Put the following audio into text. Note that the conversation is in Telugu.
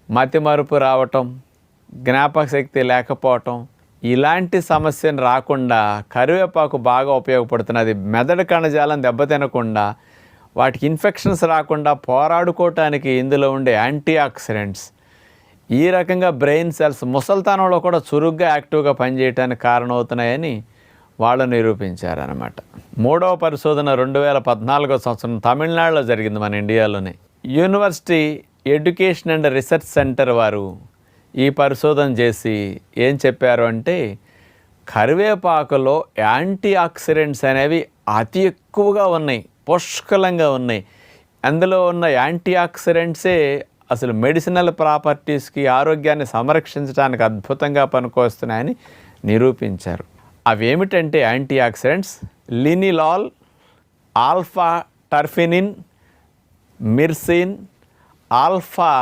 మతిమరుపు రావటం, జ్ఞాపక శక్తి లేకపోవటం, ఇలాంటి సమస్యను రాకుండా కరివేపాకు బాగా ఉపయోగపడుతున్నది. మెదడు కణజాలం దెబ్బతినకుండా, వాటికి ఇన్ఫెక్షన్స్ రాకుండా పోరాడుకోవటానికి ఇందులో ఉండే యాంటీ ఆక్సిడెంట్స్ ఈ రకంగా బ్రెయిన్ సెల్స్ ముసల్తనంలో కూడా చురుగ్గా యాక్టివ్గా పనిచేయడానికి కారణమవుతున్నాయని వాళ్ళు నిరూపించారనమాట. మూడవ పరిశోధన 2014 సంవత్సరం తమిళనాడులో జరిగింది, మన ఇండియాలోనే. University education and research centre వారు ఈ పరిశోధన చేసి ఏం చెప్పారు అంటే, కరివేపాకులో యాంటీ ఆక్సిడెంట్స్ అనేవి అతి ఎక్కువగా ఉన్నాయి, పుష్కలంగా ఉన్నాయి. అందులో ఉన్న యాంటీ ఆక్సిడెంట్సే అసలు మెడిసినల్ ప్రాపర్టీస్కి, ఆరోగ్యాన్ని సంరక్షించడానికి అద్భుతంగా పనికొస్తున్నాయని నిరూపించారు. అవేమిటంటే యాంటీ ఆక్సిడెంట్స్ లినిలాల్, ఆల్ఫా టర్ఫినిన్, మిర్సిన్, ఆల్ఫా